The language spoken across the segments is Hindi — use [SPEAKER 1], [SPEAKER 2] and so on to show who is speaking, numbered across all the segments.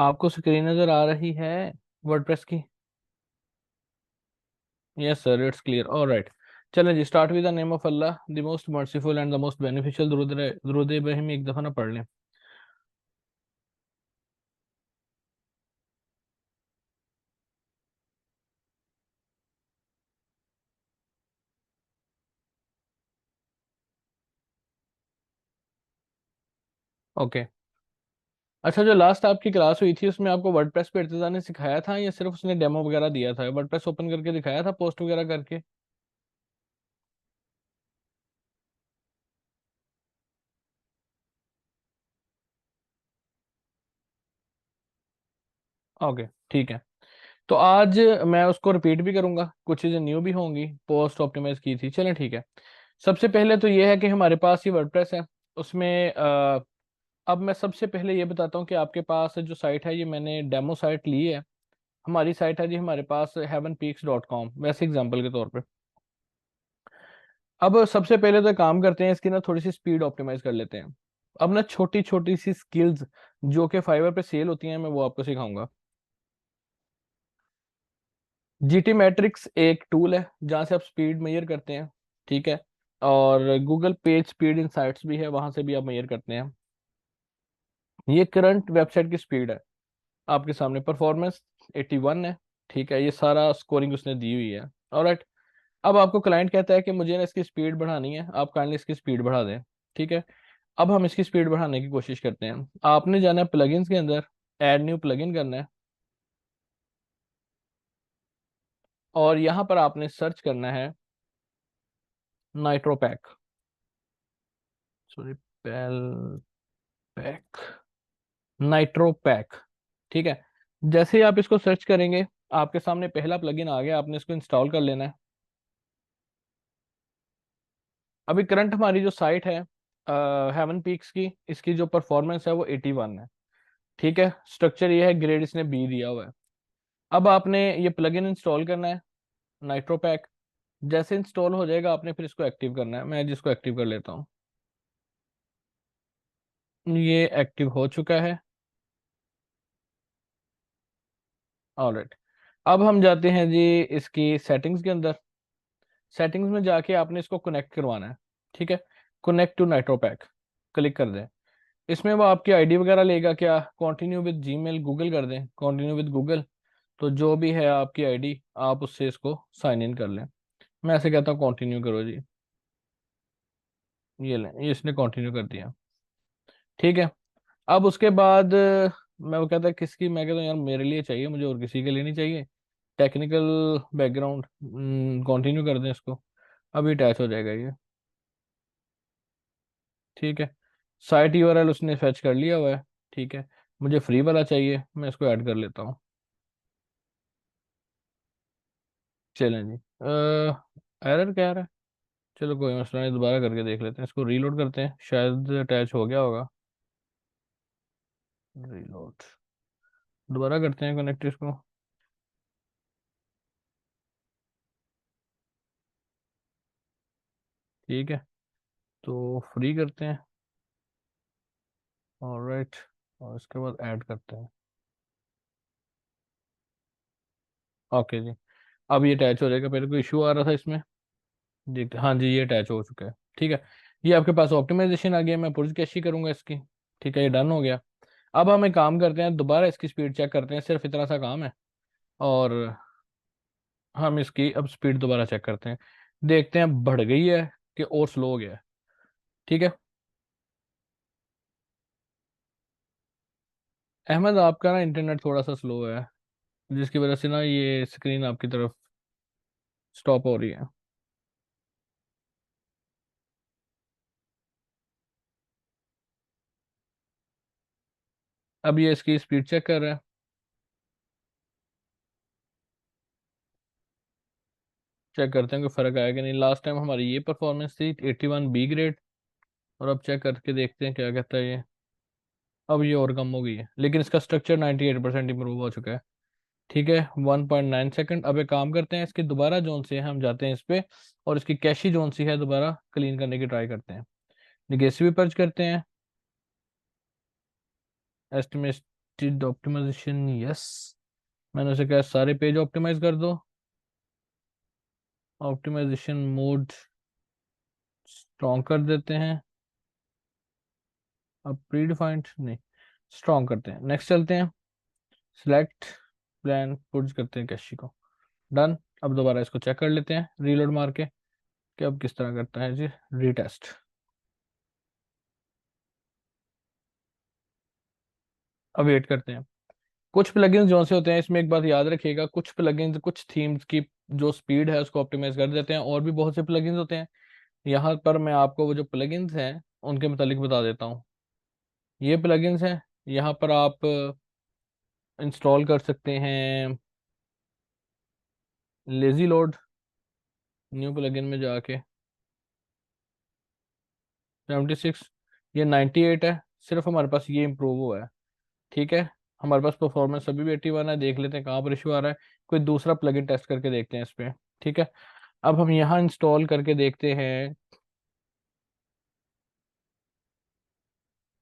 [SPEAKER 1] आपको स्क्रीन नजर आ रही है वर्डप्रेस की? Yes sir, it's clear. Alright, चलें जी, start with the name of Allah, the most merciful and the most beneficial. दुरूद इब्राहिम एक दफा ना पढ़ लें। ओके। अच्छा, जो लास्ट आपकी क्लास हुई थी उसमें आपको वर्डप्रेस पे इर्तिज़ा ने सिखाया था या सिर्फ उसने डेमो वगैरह दिया था? वर्डप्रेस ओपन करके दिखाया था, पोस्ट वगैरह करके? ओके, ठीक है। तो आज मैं उसको रिपीट भी करूंगा, कुछ चीज़ें न्यू भी होंगी, पोस्ट ऑप्टिमाइज की थी। चलें ठीक है। सबसे पहले तो ये है कि हमारे पास ये वर्डप्रेस है, उसमें अब मैं सबसे पहले ये बताता हूँ कि आपके पास जो साइट है, ये मैंने डेमो साइट ली है। हमारी साइट है जी, हमारे पास heavenpeaks.com, वैसे एग्जांपल के तौर पे। अब सबसे पहले तो काम करते हैं, इसकी ना थोड़ी सी स्पीड ऑप्टिमाइज कर लेते हैं। अब ना छोटी छोटी सी स्किल्स जो कि फाइवर पे सेल होती हैं, मैं वो आपको सिखाऊंगा। जीटी मैट्रिक्स एक टूल है जहाँ से आप स्पीड मेजर करते हैं, ठीक है। और गूगल पेज स्पीड इंसाइट्स भी है, वहां से भी आप मेजर करते हैं। ये करंट वेबसाइट की स्पीड है, आपके सामने परफॉर्मेंस 81 है, ठीक है। ये सारा स्कोरिंग उसने दी हुई है। ऑलराइट। अब आपको क्लाइंट कहता है कि मुझे ना इसकी स्पीड बढ़ानी है, आप काइंडली इसकी स्पीड बढ़ा दें, ठीक है। अब हम इसकी स्पीड बढ़ाने की कोशिश करते हैं। आपने जाना है प्लगइन्स के अंदर, ऐड न्यू प्लगइन करना है, और यहाँ पर आपने सर्च करना है नाइट्रो पैक, सॉरी, पेल पैक, नाइट्रो पैक, ठीक है। जैसे ही आप इसको सर्च करेंगे, आपके सामने पहला प्लगइन आ गया, आपने इसको इंस्टॉल कर लेना है। अभी करंट हमारी जो साइट है हेवन पीक्स की, इसकी जो परफॉर्मेंस है वो 81 है, ठीक है। स्ट्रक्चर ये है, ग्रेड इसने बी दिया हुआ है। अब आपने ये प्लगइन इंस्टॉल करना है, नाइट्रो पैक। जैसे इंस्टॉल हो जाएगा, आपने फिर इसको एक्टिव करना है। मैं जिसको एक्टिव कर लेता हूँ, ये एक्टिव हो चुका है। ऑलराइट। अब हम जाते हैं जी इसकी सेटिंग्स के अंदर। सेटिंग्स में जाके आपने इसको कनेक्ट करवाना है, ठीक है। Connect to nitro pack, click कर दें। इसमें वो आपकी आईडी वगैरह लेगा क्या? कंटिन्यू विद जीमेल गूगल कर दें, कंटिन्यू विद गूगल। तो जो भी है आपकी आईडी, आप उससे इसको साइन इन कर लें। मैं ऐसे कहता हूँ कंटिन्यू करो जी। ये लें, ये इसने कंटिन्यू कर दिया, ठीक है। अब उसके बाद मैं वो कहता है किसकी, मैं कहता हूँ यार मेरे लिए चाहिए, मुझे और किसी के लिए नहीं चाहिए। टेक्निकल बैकग्राउंड, कंटिन्यू कर दें इसको। अभी अटैच हो जाएगा ये, ठीक है। साइट यूआरएल उसने फेच कर लिया हुआ है, ठीक है। मुझे फ्री वाला चाहिए, मैं इसको ऐड कर लेता हूँ। चलें जी, एरर क्या आ रहा है? चलो कोई मसला नहीं, दोबारा करके देख लेते हैं, इसको रीलोड करते हैं, शायद अटैच हो गया होगा। रीलोड, दोबारा करते हैं कनेक्ट इसको, ठीक है। तो फ्री करते हैं, ऑलराइट। और इसके बाद ऐड करते हैं, ओके जी। अब ये अटैच हो जाएगा, पहले कोई इशू आ रहा था इसमें, देखते, हाँ जी, ये अटैच हो चुका है, ठीक है। ये आपके पास ऑप्टिमाइजेशन आ गया, मैं पुर्ज कैशी करूंगा इसकी, ठीक है, ये डन हो गया। अब हम एक काम करते हैं, दोबारा इसकी स्पीड चेक करते हैं, सिर्फ इतना सा काम है। और हम इसकी अब स्पीड दोबारा चेक करते हैं, देखते हैं बढ़ गई है कि और स्लो हो गया है, ठीक है। अहमद, आपका ना इंटरनेट थोड़ा सा स्लो है, जिसकी वजह से ना ये स्क्रीन आपकी तरफ स्टॉप हो रही है। अब ये इसकी स्पीड चेक कर रहा है, चेक करते हैं कोई फर्क आया कि नहीं। लास्ट टाइम हमारी ये परफॉर्मेंस थी 81 बी ग्रेड, और अब चेक करके देखते हैं क्या कहता है ये। अब ये और कम हो गई है, लेकिन इसका स्ट्रक्चर 98% इंप्रूव हो चुका है, ठीक है। 1.9 सेकंड। अब एक काम करते हैं, इसके दोबारा जोन से हम जाते हैं इस पे, और इसकी कैशी जोन सी है दोबारा क्लीन करने की ट्राई करते हैं। निगेसिव भी पर्च करते हैं, एस्टिमेट डिड ऑप्टिमाइजेशन, यस। मैंने उसे कहा सारे पेज ऑप्टिमाइज कर दो। ऑप्टिमाइजेशन मोड स्ट्रॉन्ग कर देते हैं। अब प्रीडिफाइंड नहीं, स्ट्रॉन्ग करते हैं। नेक्स्ट चलते हैं, सिलेक्ट प्लान पुट करते हैं कैशी को। डन। अब दोबारा इसको चेक कर लेते हैं रीलोड मार के कि अब किस तरह करता है जी रीटेस्ट। अब वेट करते हैं। कुछ प्लगइन्स जो से होते हैं इसमें, एक बात याद रखिएगा, कुछ प्लगइन्स कुछ थीम्स की जो स्पीड है उसको ऑप्टिमाइज कर देते हैं, और भी बहुत से प्लगइन्स होते हैं। यहाँ पर मैं आपको वो जो प्लगइन्स हैं उनके मुतालिक बता देता हूँ। ये प्लगइन्स हैं, यहाँ पर आप इंस्टॉल कर सकते हैं लेजी लोड। न्यू प्लगइन में जाके 76, ये 98 है। सिर्फ हमारे पास ये इम्प्रूव हुआ है, ठीक है। हमारे पास परफॉर्मेंस अभी भी 81 है। देख लेते हैं कहाँ पर इशू आ रहा है। कोई दूसरा प्लगइन टेस्ट करके देखते हैं इस पे, ठीक है। अब हम यहाँ इंस्टॉल करके देखते हैं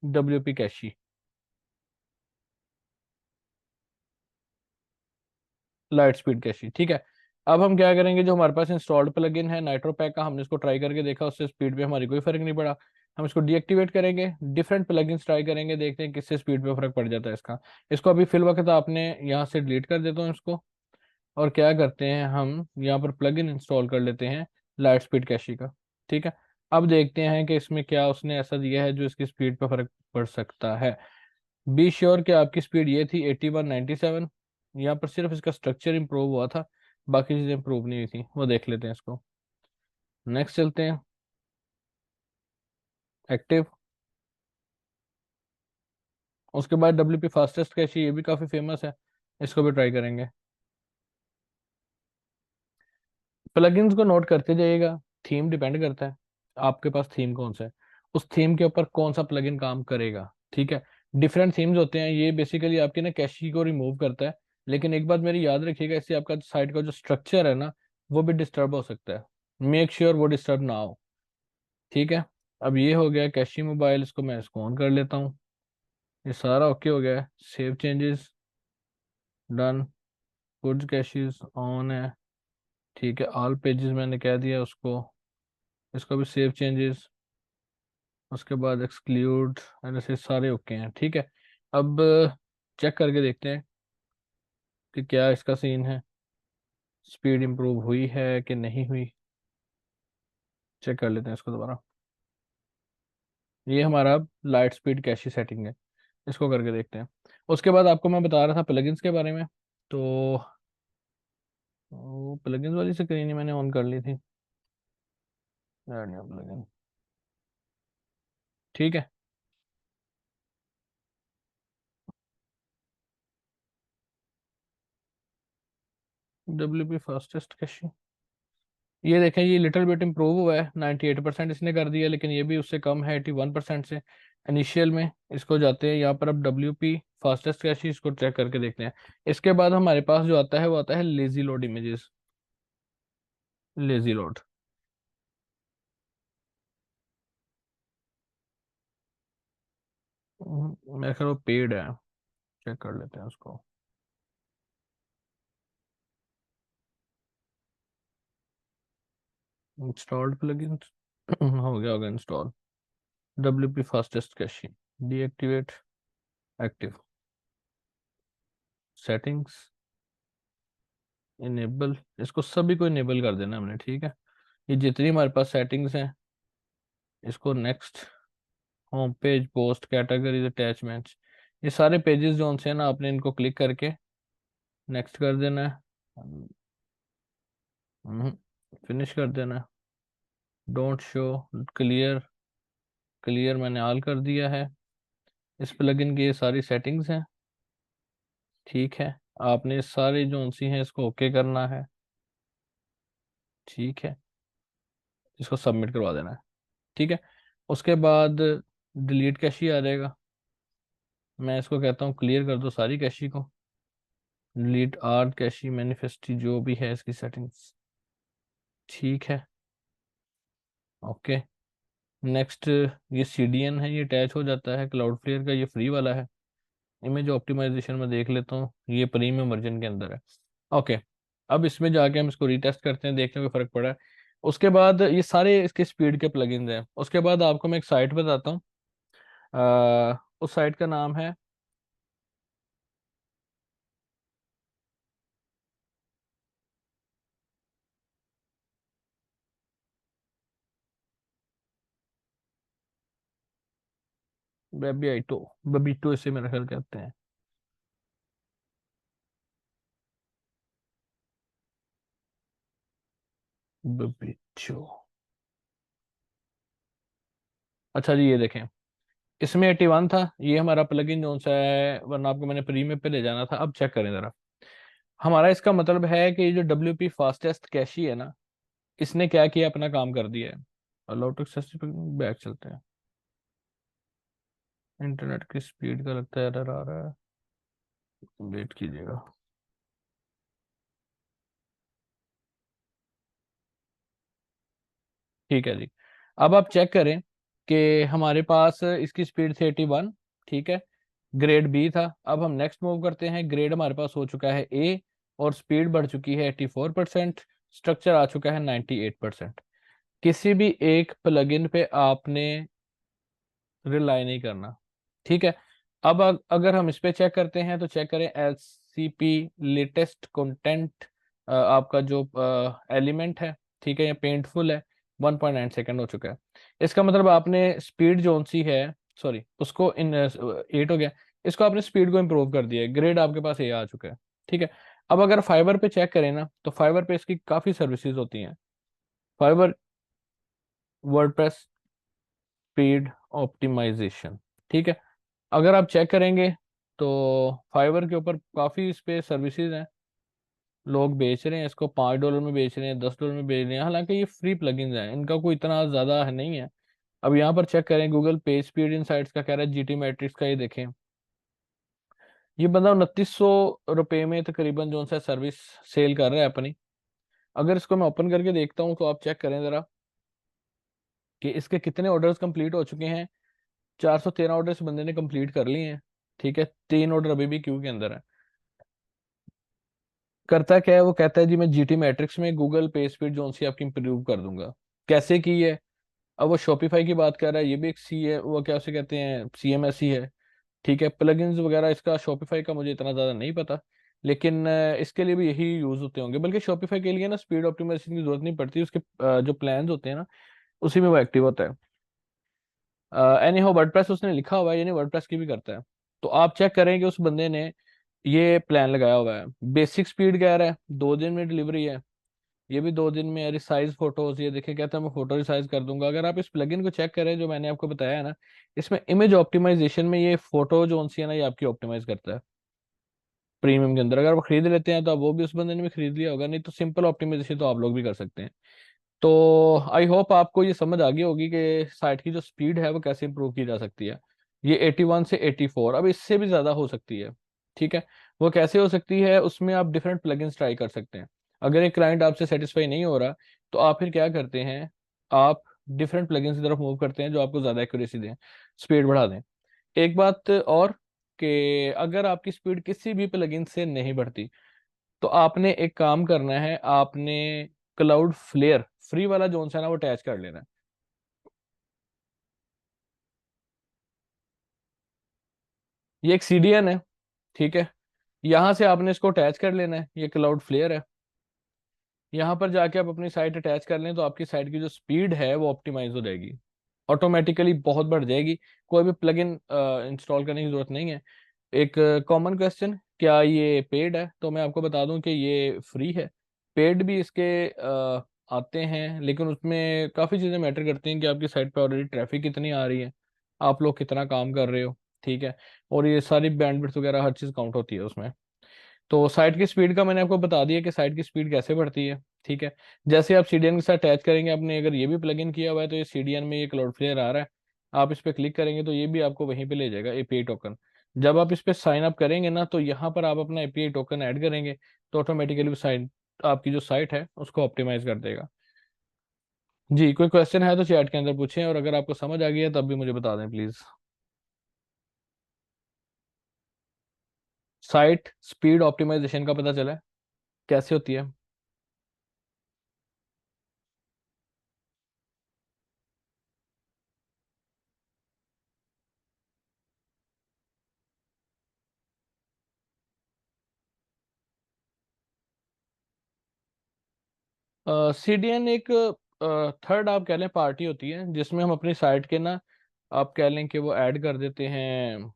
[SPEAKER 1] WP कैशी, लाइट स्पीड कैशी, ठीक है। अब हम क्या करेंगे, जो हमारे पास इंस्टॉल्ड प्लगइन है नाइट्रो पैक का, हमने इसको ट्राई करके देखा, उससे स्पीड पे हमारी कोई फर्क नहीं पड़ा। हम इसको डीएक्टिवेट करेंगे, डिफरेंट प्लगइन्स ट्राई करेंगे, देखते हैं किससे स्पीड पे फर्क पड़ जाता है इसका। इसको अभी फिल वक्त आपने यहाँ से डिलीट कर देता हूँ इसको। और क्या करते हैं, हम यहाँ पर प्लगइन इंस्टॉल कर लेते हैं लाइट स्पीड कैशी का, ठीक है। अब देखते हैं कि इसमें क्या उसने ऐसा दिया है जो इसकी स्पीड पर फर्क पड़ सकता है। बी श्योर कि आपकी स्पीड ये थी 8197। यहाँ पर सिर्फ इसका स्ट्रक्चर इंप्रूव हुआ था, बाकी चीज़ें इंप्रूव नहीं हुई थी, वो देख लेते हैं इसको। नेक्स्ट चलते हैं, एक्टिव। उसके बाद WP फास्टेस्ट कैशी, ये भी काफ़ी फेमस है, इसको भी ट्राई करेंगे। प्लगइन्स को नोट करते जाइएगा। थीम डिपेंड करता है आपके पास थीम कौन सा है, उस थीम के ऊपर कौन सा प्लगइन काम करेगा, ठीक है। डिफरेंट थीम्स होते हैं, ये बेसिकली आपके ना कैशी को रिमूव करता है। लेकिन एक बात मेरी याद रखिएगा, इससे आपका साइट का जो स्ट्रक्चर है ना वो भी डिस्टर्ब हो सकता है। मेक श्योर वो डिस्टर्ब ना हो, ठीक है। अब ये हो गया कैशी मोबाइल, इसको मैं इसको ऑन कर लेता हूँ। ये सारा ओके हो गया है। Save changes, done. गुड्स कैशीज ऑन है, ठीक है। ऑल पेजेस मैंने कह दिया उसको। इसको भी सेव चेंजेस, उसके बाद एक्सक्लूड, ऐसे सारे ओके हैं, ठीक है। अब चेक करके देखते हैं कि क्या इसका सीन है, स्पीड इंप्रूव हुई है कि नहीं हुई। चेक कर लेते हैं इसको दोबारा। ये हमारा लाइट स्पीड कैशी सेटिंग है, इसको करके देखते हैं। उसके बाद आपको मैं बता रहा था प्लगइन्स के बारे में, तो वो प्लगइन्स वाली स्क्रीन ही मैंने ऑन कर ली थी। प्लगइन, ठीक है। WP फास्टेस्ट कैशी, ये देखें, ये लिटिल बिट इम्प्रूव हुआ है, 98% इसने कर दिया, लेकिन ये भी उससे कम है 81% से इनिशियल में। इसको जाते हैं यहाँ पर, अब WP फास्टेस्ट कैशी, इसको चेक करके देखते हैं। इसके बाद हमारे पास जो आता है वो आता है lazy load images. Lazy load, मेरे ख्याल वो पेड है, चेक कर लेते हैं उसको। इंस्टॉल्ड प्लगइन हो गया install. WP fastest cache, deactivate, active, settings, enable, इसको सभी को इनेबल कर देना हमने, ठीक है। ये जितनी हमारे पास सेटिंग्स हैं, इसको next, home page, post, categories, attachments, ये सारे पेजेस जो उनसे है ना, आपने इनको क्लिक करके नेक्स्ट कर देना है। फिनिश कर देना है। डोंट शो, क्लियर, क्लियर मैंने ऑल कर दिया है। इस प्लगइन की ये सारी सेटिंग्स हैं, ठीक है। आपने सारी जो उनसी हैं इसको ओके करना है, ठीक है। इसको सबमिट करवा देना है, ठीक है। उसके बाद डिलीट कैशी आ जाएगा। मैं इसको कहता हूँ क्लियर कर दो सारी कैशी को। डिलीट आर्ट कैशी, मैनिफेस्टी, जो भी है इसकी सेटिंग्स, ठीक है, ओके। नेक्स्ट, ये CDN है, ये अटैच हो जाता है क्लाउड फ्लेयर का, ये फ्री वाला है। इमेज ऑप्टिमाइजेशन में देख लेता हूँ, ये प्रीमियम वर्जन के अंदर है। ओके, अब इसमें जाके हम इसको रीटेस्ट करते हैं, देखते हैं कोई फर्क पड़ा है। उसके बाद ये सारे इसके स्पीड के प्लगइन्स हैं। उसके बाद आपको मैं एक साइट बताता हूँ। उस साइट का नाम है बेबीटो। बेबीटो इसे मेरा ख्याल कहते हैं। बेबीटो। अच्छा जी, ये देखें, इसमें 81 था, ये हमारा प्लगइन जो सा है, वरना आपको मैंने प्रीमियम पे ले जाना था। अब चेक करें जरा, हमारा इसका मतलब है कि ये जो WP फास्टेस्ट कैशी है ना, इसने क्या किया, अपना काम कर दिया है। अलाउ टू एक्सेस पे बैक चलते हैं। इंटरनेट की स्पीड का लगता है एरर आ रहा है, वेट कीजिएगा। ठीक है जी, अब आप चेक करें कि हमारे पास इसकी स्पीड थी 81। ठीक है, ग्रेड बी था। अब हम नेक्स्ट मूव करते हैं, ग्रेड हमारे पास हो चुका है ए, और स्पीड बढ़ चुकी है 84%। स्ट्रक्चर आ चुका है 98%। किसी भी एक प्लगइन पे आपने रिलाई नहीं करना। ठीक है, अब अगर हम इस पे चेक करते हैं, तो चेक करें LCP लेटेस्ट कंटेंट, आपका जो एलिमेंट है, ठीक है, ये पेंटफुल है, 1.9 सेकेंड हो चुका है। इसका मतलब आपने स्पीड जो सी है, सॉरी उसको इन 8 हो गया, इसको आपने स्पीड को इम्प्रूव कर दिया है, ग्रेड आपके पास ये आ चुका है। ठीक है, अब अगर फाइबर पे चेक करें ना, तो फाइबर पे इसकी काफ़ी सर्विसेज होती हैं। Fiverr WordPress speed optimization. ठीक है, अगर आप चेक करेंगे तो फाइवर के ऊपर काफ़ी इस पे सर्विसेज हैं, लोग बेच रहे हैं इसको, $5 में बेच रहे हैं, $10 में बेच रहे हैं। हालांकि ये फ्री प्लगइन्स हैं, इनका कोई इतना ज़्यादा है नहीं है। अब यहाँ पर चेक करें, गूगल पेज स्पीड इनसाइट्स का कह रहा है, GT मैट्रिक्स का, ये देखें, ये बंदा 2900 रुपये में तकरीबन जो सा सर्विस सेल कर रहा है अपनी। अगर इसको मैं ओपन करके देखता हूँ, तो आप चेक करें ज़रा कि इसके कितने ऑर्डर्स कंप्लीट हो चुके हैं। 413 ऑर्डर इस बंदे ने कंप्लीट कर लिए हैं। ठीक है, 3 ऑर्डर अभी भी क्यू के अंदर है। करता क्या है, वो कहता है जी मैं GT मैट्रिक्स में गूगल पे स्पीड जो सी आपकी इंप्रूव कर दूंगा। कैसे की है? अब वो शॉपिफाई की बात कर रहा है, ये भी एक सी है, वो क्या उसे कहते हैं, CMS ही है। ठीक है, प्लगइन्स वगैरह इसका शॉपिफाई का मुझे इतना ज़्यादा नहीं पता, लेकिन इसके लिए भी यही यूज़ होते होंगे। बल्कि शॉपिफाई के लिए ना स्पीड ऑप्टिमाइजेशन की जरूरत नहीं पड़ती, उसके जो प्लान्स होते हैं ना, उसी में वो एक्टिव होता है। एनी हो, वर्डप्रेस उसने लिखा हुआ है, यानी वर्डप्रेस की भी करता है। तो आप चेक करें कि उस बंदे ने ये प्लान लगाया हुआ है। बेसिक स्पीड कह रहा है 2 दिन में डिलीवरी है, ये भी 2 दिन में है। रिसाइज फोटोज, ये देखिए, कहता है मैं फोटो रिसाइज कर दूंगा। अगर आप इस प्लगइन को चेक करें जो मैंने आपको बताया है ना, इसमें इमेज ऑप्टिमाइजेशन में ये फोटो जो सी है ना, ये आपकी ऑप्टिमाइज करता है प्रीमियम के अंदर। अगर आप खरीद लेते हैं तो आप, वो भी उस बंदे ने भी खरीद लिया होगा, नहीं तो सिंपल ऑप्टिमाइजेशन तो आप लोग भी कर सकते हैं। तो आई होप आपको ये समझ आ गई होगी कि साइट की जो स्पीड है वो कैसे इंप्रूव की जा सकती है। ये 81 से 84, अब इससे भी ज़्यादा हो सकती है। ठीक है, वो कैसे हो सकती है, उसमें आप डिफरेंट प्लगइन्स ट्राई कर सकते हैं। अगर एक क्लाइंट आपसे सेटिस्फाई नहीं हो रहा, तो आप फिर क्या करते हैं, आप डिफरेंट प्लगइन्स की तरफ मूव करते हैं जो आपको ज़्यादा एक्यूरेसी दें, स्पीड बढ़ा दें। एक बात और, कि अगर आपकी स्पीड किसी भी प्लगइन से नहीं बढ़ती, तो आपने एक काम करना है, आपने क्लाउड फ्लेयर फ्री वाला जोन सा है ना, वो अटैच कर लेना है। ये एक CDN है। ठीक है, यहाँ से आपने इसको अटैच कर लेना है, ये क्लाउड फ्लेयर है। यहाँ पर जाके आप अपनी साइट अटैच कर लें, तो आपकी साइट की जो स्पीड है वो ऑप्टिमाइज हो जाएगी, ऑटोमेटिकली बहुत बढ़ जाएगी। कोई भी प्लगइन इंस्टॉल करने की जरूरत नहीं है। एक कॉमन क्वेश्चन, क्या ये पेड है? तो मैं आपको बता दूं कि ये फ्री है। पेड भी इसके आते हैं, लेकिन उसमें काफ़ी चीज़ें मैटर करती हैं कि आपकी साइट पे ऑलरेडी ट्रैफिक कितनी आ रही है, आप लोग कितना काम कर रहे हो। ठीक है, और ये सारी बैंडविड्थ वगैरह हर चीज़ काउंट होती है उसमें। तो साइट की स्पीड का मैंने आपको बता दिया कि साइट की स्पीड कैसे बढ़ती है। ठीक है, जैसे आप CDN के साथ अटैच करेंगे, आपने अगर ये भी प्लग इन किया हुआ है, तो ये CDN में ये क्लाउड फ्लेयर आ रहा है, आप इस पर क्लिक करेंगे तो ये भी आपको वहीं पे ले जाएगा, API टोकन। जब आप इस पर साइन अप करेंगे ना, तो यहाँ पर आप अपना API टोकन ऐड करेंगे, तो ऑटोमेटिकली साइट, आपकी जो साइट है उसको ऑप्टिमाइज कर देगा। जी, कोई क्वेश्चन है तो चैट के अंदर पूछें, और अगर आपको समझ आ गया तब भी मुझे बता दें प्लीज़। साइट स्पीड ऑप्टिमाइजेशन का पता चला है कैसे होती है? सीडीएन एक थर्ड आप कह लें पार्टी होती है जिसमें हम अपनी साइट के ना, आप कह लें कि वो ऐड कर देते हैं।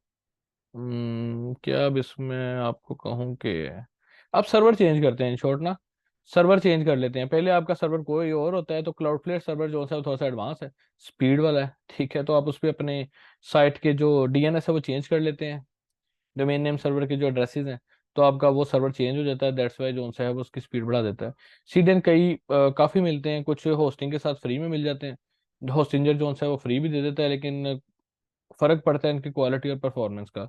[SPEAKER 1] क्या अब इसमें आपको कहूँ कि आप सर्वर चेंज करते हैं, इन शॉर्ट ना, सर्वर चेंज कर लेते हैं। पहले आपका सर्वर कोई और होता है, तो क्लाउडफ्लेयर सर्वर जो है वो थोड़ा सा एडवांस है, स्पीड वाला है, ठीक है। तो आप उस पर अपने साइट के जो डीएनएस है वो चेंज कर लेते हैं, डोमेन नेम सर्वर के जो एड्रेसेस हैं, तो आपका वो सर्वर चेंज हो जाता है। दैट्स वाई जो सा है वो उसकी स्पीड बढ़ा देता है। सीडेन कई काफ़ी मिलते हैं, कुछ होस्टिंग के साथ फ्री में मिल जाते हैं। होस्टिंजर जो सा है वो फ्री भी दे देता है, लेकिन फ़र्क पड़ता है इनकी क्वालिटी और परफॉर्मेंस का।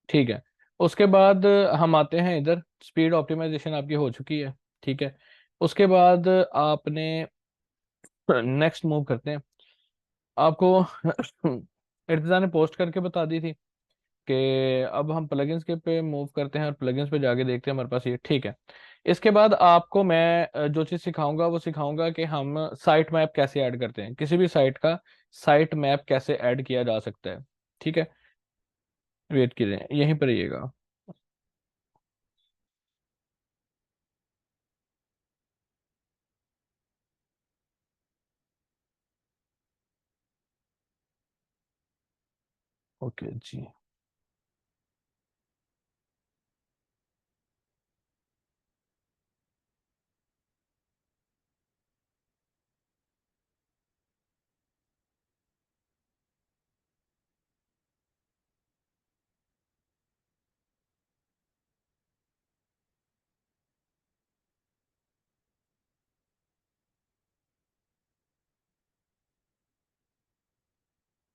[SPEAKER 1] ठीक है। उसके बाद हम आते हैं इधर, स्पीड ऑप्टिमाइजेशन आपकी हो चुकी है, ठीक है। उसके बाद आपने नेक्स्ट मूव करते हैं। आपको इर्तिजा ने पोस्ट करके बता दी थी कि अब हम प्लगइन्स के पे मूव करते हैं और प्लगइन्स पे जाके देखते हैं हमारे पास ये, ठीक है। इसके बाद आपको मैं जो चीज़ सिखाऊंगा वो सिखाऊंगा कि हम साइट मैप कैसे ऐड करते हैं, किसी भी साइट का साइट मैप कैसे ऐड किया जा सकता है, ठीक है। वेट कीजिए, यहीं पर रहिएगा। ओके जी।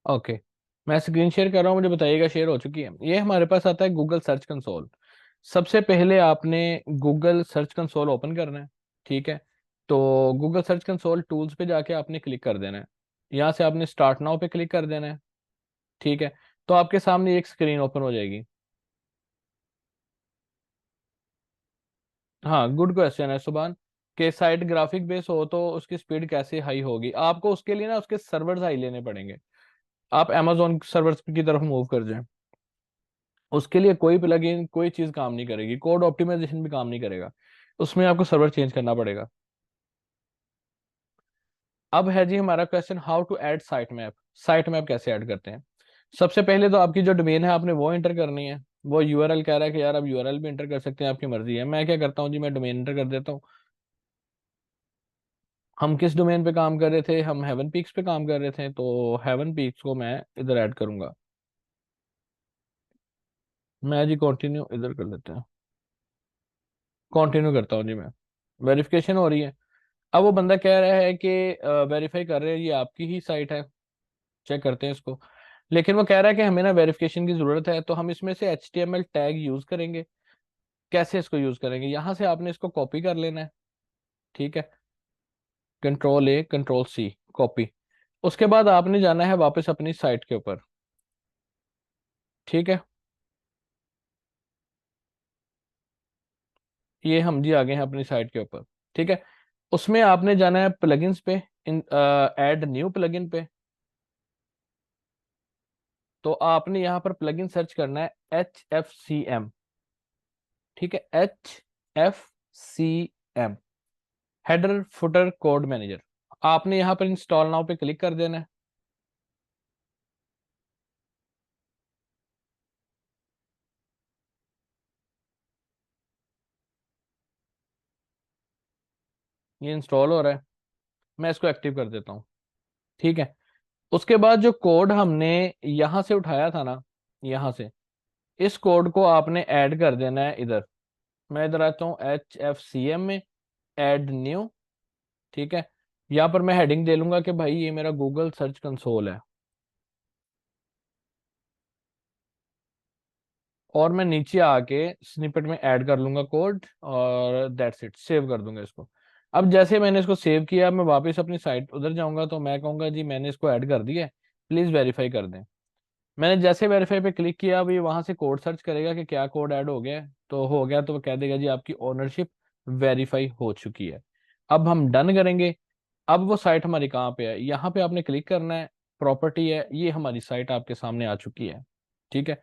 [SPEAKER 1] ओके, मैं स्क्रीन शेयर कर रहा हूँ, मुझे बताइएगा शेयर हो चुकी है। ये हमारे पास आता है गूगल सर्च कंसोल। सबसे पहले आपने गूगल सर्च कंसोल ओपन करना है, ठीक है। तो गूगल सर्च कंसोल टूल्स पे जाके आपने क्लिक कर देना है, यहाँ से आपने स्टार्ट नाउ पे क्लिक कर देना है, ठीक है। तो आपके सामने एक स्क्रीन ओपन हो जाएगी। हाँ, गुड क्वेश्चन है सुभान, के साइट ग्राफिक बेस हो तो उसकी स्पीड कैसे हाई होगी? आपको उसके लिए ना उसके सर्वर्स हाई लेने पड़ेंगे। आप अमेजोन सर्वर्स की तरफ मूव कर जाएं। उसके लिए कोई प्लगइन कोई चीज़ काम नहीं करेगी, कोड ऑप्टिमाइजेशन भी काम नहीं करेगा, उसमें आपको सर्वर चेंज करना पड़ेगा। अब है जी हमारा question, how to add site map. Site map कैसे ऐड करते हैं? सबसे पहले तो आपकी जो डोमेन है आपने वो इंटर करनी है। वो यूआरएल कह रहा है कि यार आप यूआरएल भी इंटर कर सकते हैं, आपकी मर्जी है। मैं क्या करता हूँ जी, मैं डोमेन इंटर कर देता हूँ। हम किस डोमेन पे काम कर रहे थे? हम हेवन पीक्स पे काम कर रहे थे, तो हेवन पीक्स को मैं इधर ऐड करूंगा। मैं जी कंटिन्यू इधर कर लेते हैं, कंटिन्यू करता हूँ जी मैं। वेरिफिकेशन हो रही है। अब वो बंदा कह रहा है कि वेरीफाई कर रहे हैं, ये आपकी ही साइट है, चेक करते हैं इसको। लेकिन वो कह रहा है कि हमें ना वेरिफिकेशन की ज़रूरत है, तो हम इसमें से HTML टैग यूज़ करेंगे। कैसे इसको यूज़ करेंगे? यहाँ से आपने इसको कॉपी कर लेना है, ठीक है। Ctrl+A Ctrl+C, copy. उसके बाद आपने जाना है वापस अपनी साइट के ऊपर, ठीक है। ये हम जी आ गए हैं अपनी साइट के ऊपर, ठीक है। उसमें आपने जाना है प्लगइन्स पे, इन ऐड न्यू प्लगइन पे। तो आपने यहाँ पर प्लगइन सर्च करना है HFCM, ठीक है, HFCM, header footer code manager. आपने यहाँ पर इंस्टॉल नाउ पे क्लिक कर देना है। ये इंस्टॉल हो रहा है, मैं इसको एक्टिव कर देता हूँ, ठीक है। उसके बाद जो कोड हमने यहाँ से उठाया था ना, यहाँ से, इस कोड को आपने ऐड कर देना है इधर। मैं इधर आता हूँ HFCM में, ऐड न्यू, ठीक है। यहाँ पर मैं हेडिंग दे लूंगा कि भाई ये मेरा गूगल सर्च कंसोल है, और मैं नीचे आके स्निपेट में ऐड कर लूंगा कोड, और दैट्स इट, सेव कर दूंगा इसको। अब जैसे मैंने इसको सेव किया, मैं वापस अपनी साइट उधर जाऊंगा, तो मैं कहूंगा जी मैंने इसको ऐड कर दिया है, प्लीज वेरीफाई कर दें। मैंने जैसे वेरीफाई पे क्लिक किया, अभी वहां से कोड सर्च करेगा कि क्या कोड ऐड हो गया है, तो हो गया तो वो कह देगा जी आपकी ओनरशिप वेरीफाई हो चुकी है। अब हम डन करेंगे। अब वो साइट हमारी कहाँ पे है, यहाँ पे आपने क्लिक करना है, प्रॉपर्टी है, ये हमारी साइट आपके सामने आ चुकी है। ठीक है,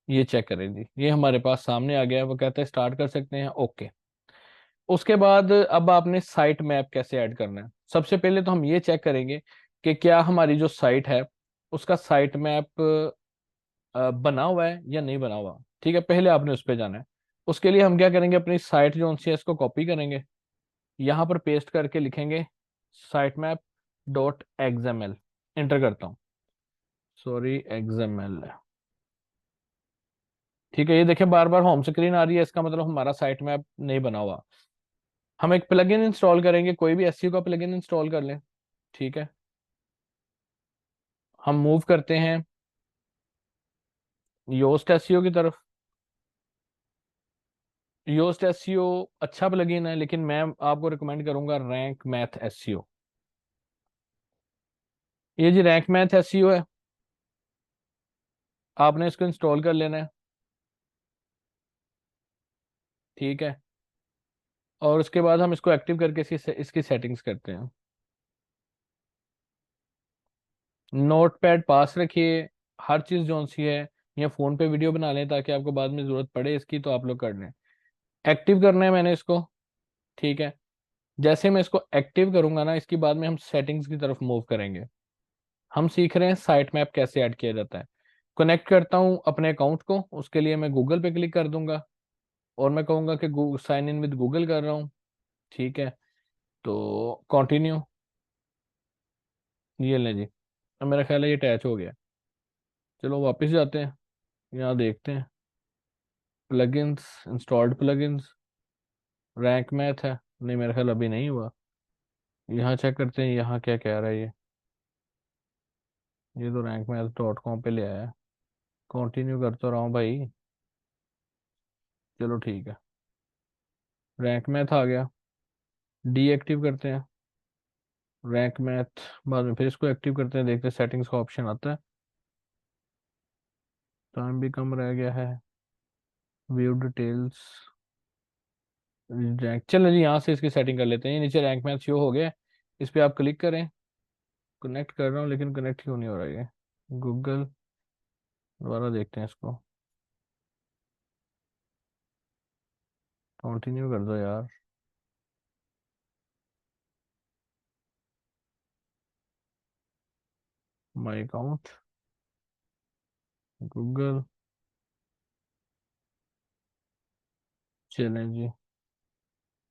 [SPEAKER 1] ये चेक करें जी, ये हमारे पास सामने आ गया है। वो कहता है स्टार्ट कर सकते हैं, ओके। उसके बाद अब आपने साइट मैप कैसे ऐड करना है। सबसे पहले तो हम ये चेक करेंगे कि क्या हमारी जो साइट है उसका साइट मैप बना हुआ है या नहीं बना हुआ। ठीक है, पहले आपने उस पर जाना है। उसके लिए हम क्या करेंगे, अपनी साइट जो सी है इसको कॉपी करेंगे, यहाँ पर पेस्ट करके लिखेंगे site map dot XML. Inter करता हूँ, सॉरी एक्सएमएल। ठीक है, ये देखिए बार बार होम स्क्रीन आ रही है, इसका मतलब हमारा साइट मैप नहीं बना हुआ। हम एक प्लगइन इंस्टॉल करेंगे, कोई भी एसईओ का प्लगइन इंस्टॉल कर लें। ठीक है, हम मूव करते हैं योस्ट एसईओ की तरफ। योस्ट एसईओ अच्छा प्लगइन है, लेकिन मैं आपको रिकमेंड करूंगा रैंक मैथ एसईओ। ये जी रैंक मैथ एसईओ है, आपने इसको इंस्टॉल कर लेना है। ठीक है, और उसके बाद हम इसको एक्टिव करके इसकी सेटिंग्स करते हैं। नोट पैड पास रखिए, हर चीज़ जो सी है, या फ़ोन पे वीडियो बना लें ताकि आपको बाद में ज़रूरत पड़े इसकी, तो आप लोग कर लें। एक्टिव करना है मैंने इसको। ठीक है, जैसे मैं इसको एक्टिव करूंगा ना, इसके बाद में हम सेटिंग्स की तरफ मूव करेंगे। हम सीख रहे हैं साइट मैप कैसे ऐड किया जाता है। कनेक्ट करता हूँ अपने अकाउंट को, उसके लिए मैं गूगल पे क्लिक कर दूंगा और मैं कहूँगा कि साइन इन विद गूगल कर रहा हूँ। ठीक है, तो कंटिन्यू। ये लें जी, अब मेरा ख्याल है ये अटैच हो गया। चलो वापस जाते हैं, यहाँ देखते हैं plugins, installed plugins, rank math है, नहीं मेरा ख्याल अभी नहीं हुआ। यहाँ चेक करते हैं, यहाँ क्या कह रहा है ये तो रैंक मैथ डॉट कॉम पे ले आया है। कंटिन्यू करता रहा हूँ भाई। चलो ठीक है, रैंक मैथ आ गया, डीएक्टिव करते हैं रैंक मैथ। बाद में फिर इसको एक्टिव करते हैं, देखते हैं सेटिंग्स का ऑप्शन आता है। टाइम भी कम रह गया है, व्यू डिटेल्स, रैंक। चलो जी यहाँ से इसकी सेटिंग कर लेते हैं। ये नीचे रैंक मैथ शो हो गया, इस पर आप क्लिक करें। कनेक्ट कर रहा हूँ लेकिन कनेक्ट क्यों नहीं हो रहा है गूगल। दोबारा देखते हैं इसको, कंटिन्यू कर दो यार। माई अकाउंट, गूगल, चलें जी।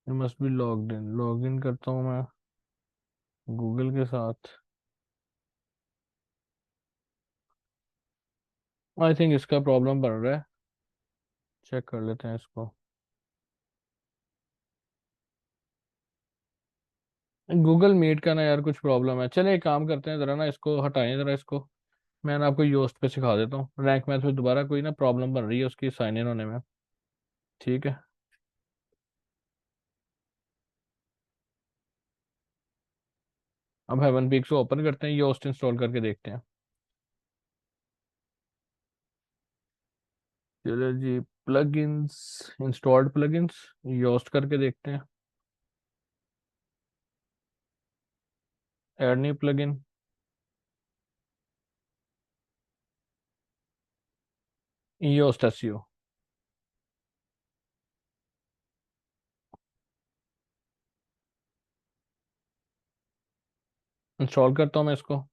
[SPEAKER 1] You must be logged in, log in करता हूँ मैं गूगल के साथ। आई थिंक इसका प्रॉब्लम बन रहा है, चेक कर लेते हैं इसको। गूगल मीट का ना यार कुछ प्रॉब्लम है। चलिए एक काम करते हैं, ज़रा ना इसको हटाएं ज़रा इसको। मैं ना आपको योस्ट पे सिखा देता हूँ, रैंक मैथ में दोबारा कोई ना प्रॉब्लम बन रही है उसकी साइन इन होने में। ठीक है, अब हेवन पीक्स को ओपन करते हैं, योस्ट इंस्टॉल करके देखते हैं। चलो जी, प्लगइन्स, इंस्टॉल्ड प्लगइन्स, योस्ट करके देखते हैं। Add new plugin, Yoast SEO. Install करता हूँ मैं इसको।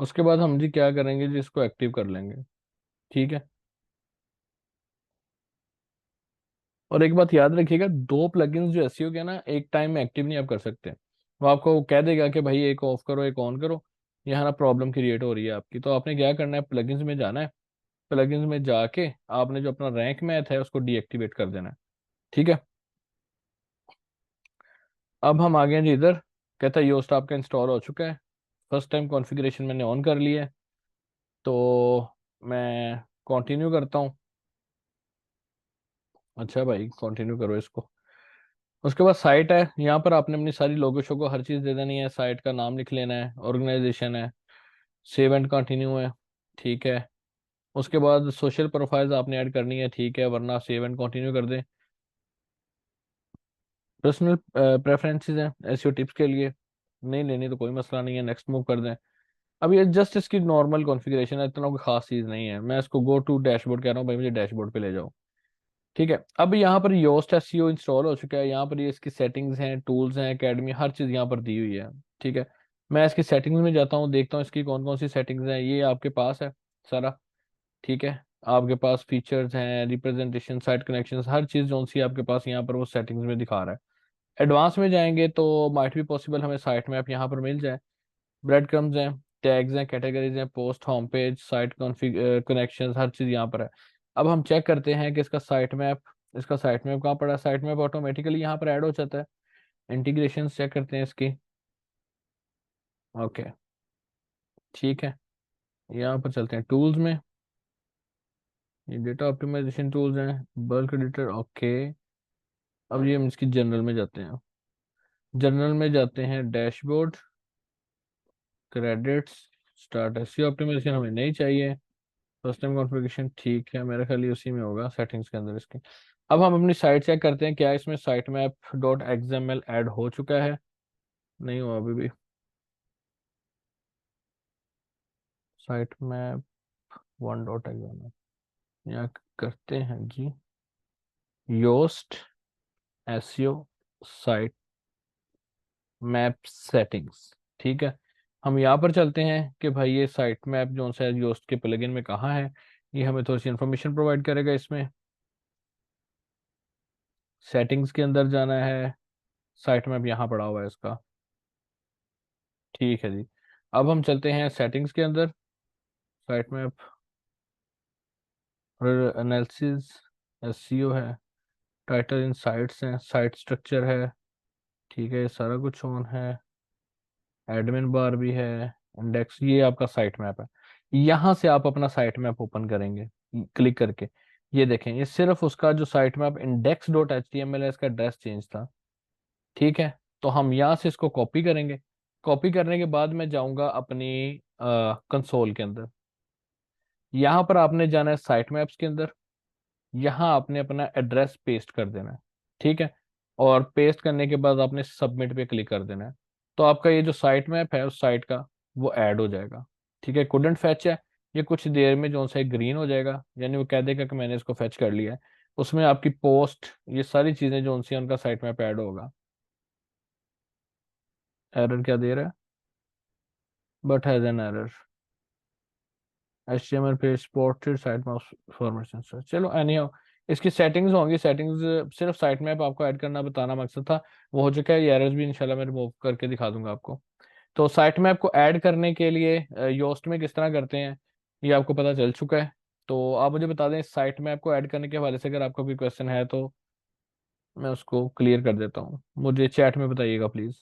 [SPEAKER 1] उसके बाद हम जी क्या करेंगे जी, इसको एक्टिव कर लेंगे। ठीक है, और एक बात याद रखिएगा, दो प्लगइन्स जो एसईओ के ना एक टाइम में एक्टिव नहीं आप कर सकते। वो आपको कह देगा कि भाई एक ऑफ करो एक ऑन करो, यहाँ ना प्रॉब्लम क्रिएट हो रही है आपकी। तो आपने क्या करना है, प्लगइन्स में जाना है, प्लगइन्स में जाके आपने जो अपना रैंक मैथ है उसको डीएक्टिवेट कर देना है। ठीक है, अब हम आ गए हैं जी इधर, कहता है योस्ट आपका इंस्टॉल हो चुका है। फर्स्ट टाइम कॉन्फ़िगरेशन मैंने ऑन कर लिया है, तो मैं कंटिन्यू करता हूँ। अच्छा भाई कंटिन्यू करो इसको। उसके बाद साइट है, यहाँ पर आपने अपनी सारी लोगो शोगो हर चीज़ दे देनी है, साइट का नाम लिख लेना है, ऑर्गेनाइजेशन है, सेव एंड कंटिन्यू है, ठीक है। उसके बाद सोशल प्रोफाइल्स आपने ऐड करनी है, ठीक है, वरना सेव एंड कंटिन्यू कर दें। पर्सनल प्रेफरेंसेस हैं एसईओ टिप्स के लिए, नहीं लेनी तो कोई मसला नहीं है, नेक्स्ट मूव कर दें। अब ये जस्ट इसकी नॉर्मल कॉन्फ़िगरेशन है, इतना कोई खास चीज़ नहीं है। मैं इसको गो टू डैशबोर्ड कह रहा हूँ भाई, मुझे डैशबोर्ड पे ले जाओ, ठीक है। अब यहाँ पर योस्ट एसईओ इंस्टॉल हो चुका है, यहाँ पर ये इसकी सेटिंग्स हैं, टूल्स हैं, एकेडमी, हर चीज़ यहाँ पर दी हुई है, ठीक है। मैं इसकी सेटिंग्स में जाता हूँ, देखता हूँ इसकी कौन कौन सी सेटिंग्स हैं, ये आपके पास है सारा, ठीक है। आपके पास फीचर्स हैं, रिप्रेजेंटेशन, साइट कनेक्शंस, हर चीज़ जो सी आपके पास यहाँ पर वो सेटिंग्स में दिखा रहा है। एडवांस में जाएंगे तो माइट भी पॉसिबल हमें साइट मैप यहाँ पर मिल जाए, ब्रेड क्रम्स हैं, टैग्स हैं, कैटेगरीज हैं, post, home page, site config, connections, हर चीज़ यहाँ पर है। अब हम चेक करते हैं कि इसका साइट मैप कहाँ पड़ा है। साइट मैप ऑटोमेटिकली यहाँ पर ऐड हो जाता है। इंटीग्रेशन चेक करते हैं इसकी, ओके, ठीक है। यहाँ पर चलते हैं टूल्स में, ये डेटा ऑप्टिमाइजेशन टूल्स हैं, बल्क एडिटर, ओके। अब ये हम इसकी जनरल में जाते हैं, जनरल में जाते हैं, dashboard, credits, start SEO optimization हमें नहीं चाहिए, फर्स्ट टाइम कॉन्फ़िगरेशन, ठीक है, मेरा ख्याल ये उसी में होगा सेटिंग्स के अंदर इसके। अब हम अपनी साइट चेक करते हैं, क्या इसमें site map dot XML add हो चुका है, नहीं हुआ अभी भी। Site map one dot XML, यहाँ करते हैं जी, Yoast SEO site map settings, ठीक है। हम यहाँ पर चलते हैं कि भाई ये साइट मैप जो सा योस्ट के प्लगइन में कहाँ है, ये हमें थोड़ी सी इंफॉर्मेशन प्रोवाइड करेगा इसमें। सेटिंग्स के अंदर जाना है, साइट मैप यहाँ पड़ा हुआ है इसका, ठीक है जी। अब हम चलते हैं सेटिंग्स के अंदर, साइट मैप और एनालिसिस, एसईओ है, टाइटल इन साइट्स हैं, साइट स्ट्रक्चर है, ठीक है, ये सारा कुछ ऑन है, एडमिन बार भी है, इंडेक्स, ये आपका साइट मैप है। यहाँ से आप अपना साइट मैप ओपन करेंगे क्लिक करके, ये देखें, ये सिर्फ उसका जो site map index dot H T M L है, इसका एड्रेस चेंज था, ठीक है। तो हम यहाँ से इसको कॉपी करेंगे, कॉपी करने के बाद मैं जाऊंगा अपनी कंसोल के अंदर, यहाँ पर आपने जाना है साइट मैप्स के अंदर, यहाँ आपने अपना एड्रेस पेस्ट कर देना है, ठीक है। और पेस्ट करने के बाद आपने सबमिट पे क्लिक कर देना है, तो आपका ये जो साइट मैप है उस साइट का वो ऐड हो जाएगा, ठीक है। कुडंट फैच है, ये कुछ देर में जो सा ग्रीन हो जाएगा, यानी वो कह देगा कि मैंने इसको फैच कर लिया है, उसमें आपकी पोस्ट, ये सारी चीज़ें जो सी उनका साइट मैप ऐड होगा। एरर क्या दे रहा है, but has an error, HTML page supported site map formation sir, चलो एनी हाउ, इसकी सेटिंग्स होंगी, सेटिंग्स सिर्फ साइट मैप आपको ऐड करना बताना मकसद था, वो हो चुका है। ये एरर्स भी इंशाल्लाह मैं रिमूव करके दिखा दूंगा आपको। तो साइट मैप को ऐड करने के लिए योस्ट में किस तरह करते हैं ये आपको पता चल चुका है। तो आप मुझे बता दें साइट मैप को ऐड करने के हवाले से अगर आपका कोई क्वेश्चन है तो मैं उसको क्लियर कर देता हूँ, मुझे चैट में बताइएगा प्लीज़।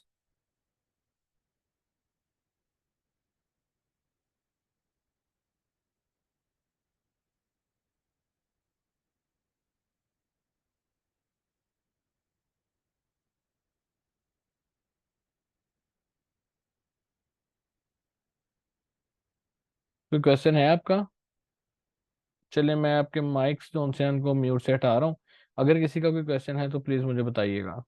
[SPEAKER 1] कोई क्वेश्चन है आपका? चलिए मैं आपके माइक्स जो उनसे उनको म्यूट से हटा रहा हूँ, अगर किसी का कोई क्वेश्चन है तो प्लीज़ मुझे बताइएगा।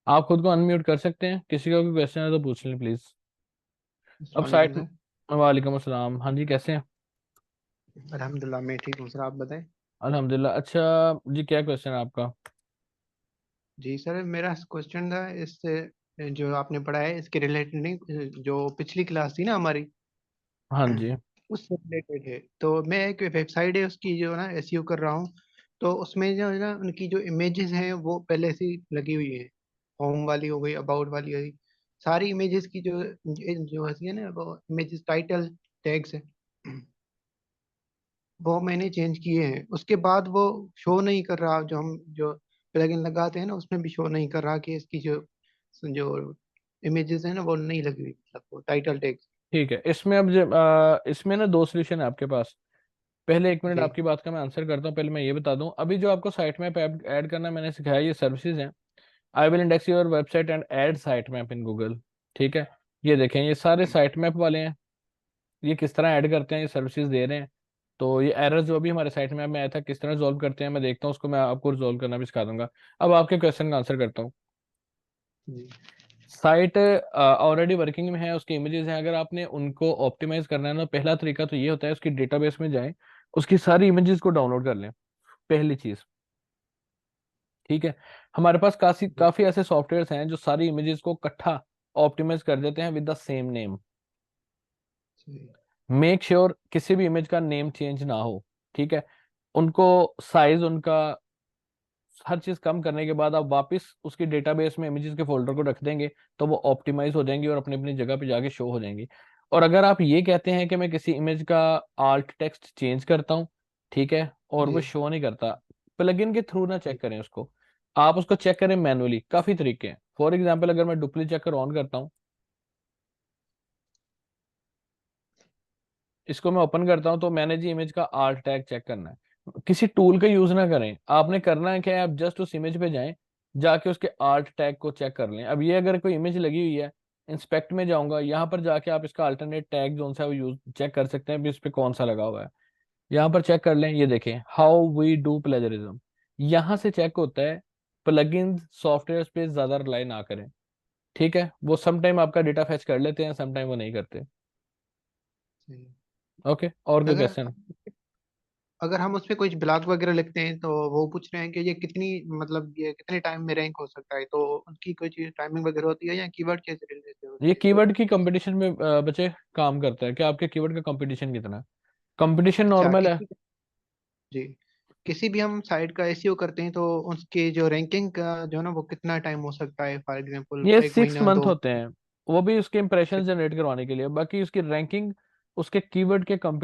[SPEAKER 1] आप खुद को अनम्यूट कर सकते हैं, किसी का कोई क्वेश्चन है तो पूछ लें प्लीज़। अब
[SPEAKER 2] अस्सलाम वालेकुम
[SPEAKER 1] साइट,
[SPEAKER 2] सर।
[SPEAKER 1] वालेकुम अस्सलाम, हाँ जी कैसे हैं?
[SPEAKER 2] अल्हम्दुलिल्लाह मैं ठीक हूँ सर, आप बताएं।
[SPEAKER 1] अल्हम्दुलिल्लाह, अच्छा जी, क्या क्वेश्चन है आपका?
[SPEAKER 2] जी सर, मेरा क्वेश्चन था इससे जो आपने पढ़ा है इसके रिलेटेड नहीं, जो पिछली क्लास थी ना हमारी
[SPEAKER 1] हाँ जी।
[SPEAKER 2] उससे रिलेटेड है। तो मैं एक वेबसाइट है उसकी जो ना एसईओ कर रहा हूँ, तो उसमें जो है ना उनकी जो इमेजेस हैं वो पहले से ही लगी हुई है। होम वाली हो गई, अबाउट वाली हो गई, सारी इमेजेस की जो जो होती है ना वो इमेजेस, टाइटल टैग्स है, वो मैंने चेंज किए हैं। उसके बाद वो शो नहीं कर रहा, जो हम जो प्लगइन लगाते हैं ना उसमें भी शो नहीं कर रहा कि इसकी जो जो इमेजेस है ना वो नहीं लगी हुई, मतलब वो टाइटल टैग्स।
[SPEAKER 1] ठीक है, इसमें अब इसमें ना दो सोल्यूशन है आपके पास। पहले एक मिनट
[SPEAKER 2] जी
[SPEAKER 1] आपकी बात का मैं आंसर करता हूँ, पहले मैं ये बता दूं, अभी जो आपको साइट मैप ऐड करना मैंने सिखाया, ये सर्विसेज हैं। I will index your website and add site map in Google. ठीक है, ये देखें, ये सारे साइट मैप वाले हैं। ये किस तरह ऐड करते हैं, ये सर्विसेज दे रहे हैं। तो ये एरर जो भी हमारे साइट मैप में आया था, किस तरह रिजॉल्व करते हैं मैं देखता हूँ, उसको मैं आपको रिजॉल्व करना भी सिखा दूंगा। अब आपके क्वेश्चन का आंसर करता हूँ।
[SPEAKER 2] जी
[SPEAKER 1] साइट ऑलरेडी वर्किंग में है, उसके इमेजेस हैं, अगर आपने उनको ऑप्टिमाइज करना है ना, पहला तरीका तो ये होता है, उसकी डेटाबेस में जाएं, उसकी सारी इमेजेस को डाउनलोड कर लें, पहली चीज। ठीक है, हमारे पास काफी
[SPEAKER 2] जी
[SPEAKER 1] काफी ऐसे सॉफ्टवेयर हैं जो सारी इमेजेस को इकट्ठा ऑप्टिमाइज कर देते हैं विद द सेम नेम।
[SPEAKER 2] जी
[SPEAKER 1] मेक श्योर किसी भी इमेज का नेम चेंज ना हो। ठीक है, उनको साइज उनका हर चीज कम करने के बाद आप वापस उसकी डेटाबेस में इमेजेस के फोल्डर को रख देंगे, तो वो ऑप्टिमाइज हो जाएंगी और अपनी अपनी जगह पे जाके शो हो जाएंगी। और अगर आप ये कहते हैं कि मैं किसी इमेज का आल्ट टेक्स्ट चेंज करता हूँ, ठीक है, और वो
[SPEAKER 2] जी
[SPEAKER 1] शो नहीं करता, प्लगइन के थ्रू ना
[SPEAKER 2] जी
[SPEAKER 1] चेक करें उसको, आप उसको चेक करें मैनुअली। काफी तरीके हैं। फॉर एग्जाम्पल, अगर मैं डुप्ली चेकर ऑन करता हूँ, इसको मैं ओपन करता हूँ, तो मैंने जी इमेज का आल्ट टैग चेक करना है। किसी टूल का यूज ना करें, आपने करना है क्या है, आप जस्ट उस इमेज पे जाएं, जाके उसके आल्ट टैग को चेक कर लें। अब ये अगर कोई इमेज लगी हुई है, इंस्पेक्ट में जाऊंगा, यहाँ पर जाके आप इसका अल्टरनेट टैग जो सा है वो यूज चेक कर सकते हैं भी इस पे कौन सा लगा हुआ है। यहाँ पर चेक कर लें, ये देखें, हाउ वी डू प्लेजरिज्म, यहाँ से चेक होता है। प्लगइन सॉफ्टवेयर पे ज्यादा रिलाई ना करें। ठीक है, वो समटाइम आपका डेटा फेच कर लेते हैं, समटाइम वो नहीं करते।
[SPEAKER 2] जी।
[SPEAKER 1] ओके, और कोई
[SPEAKER 2] अगर
[SPEAKER 1] क्वेश्चन?
[SPEAKER 2] अगर हम उस पे कुछ ब्लॉग वगैरह लिखते हैं तो वो पूछ रहे हैं कि ये कितनी, मतलब ये कितने टाइम में रैंक हो सकता है, तो उनकी कोई चीज टाइमिंग वगैरह होती है या कीवर्ड के रिलेटेड
[SPEAKER 1] ये
[SPEAKER 2] होती है जो।
[SPEAKER 1] कीवर्ड की कंपटीशन में बच्चे काम करता है, क्या आपके कीवर्ड का कंपटीशन कितना है? कंपटीशन
[SPEAKER 2] अच्छा
[SPEAKER 1] नॉर्मल है।
[SPEAKER 2] किसी, जी, किसी भी हम साइट का एसईओ करते हैं तो उसके जो रैंकिंग का जो है ना वो कितना टाइम हो सकता है, फॉर एग्जांपल
[SPEAKER 1] ये
[SPEAKER 2] एक
[SPEAKER 1] 6
[SPEAKER 2] महीना
[SPEAKER 1] मंथ
[SPEAKER 2] दो
[SPEAKER 1] होते हैं, वो भी उसके इंप्रेशन
[SPEAKER 2] महीने
[SPEAKER 1] जनरेट करवाने के लिए, बाकी उसकी रैंकिंग उसके कीवर्ड के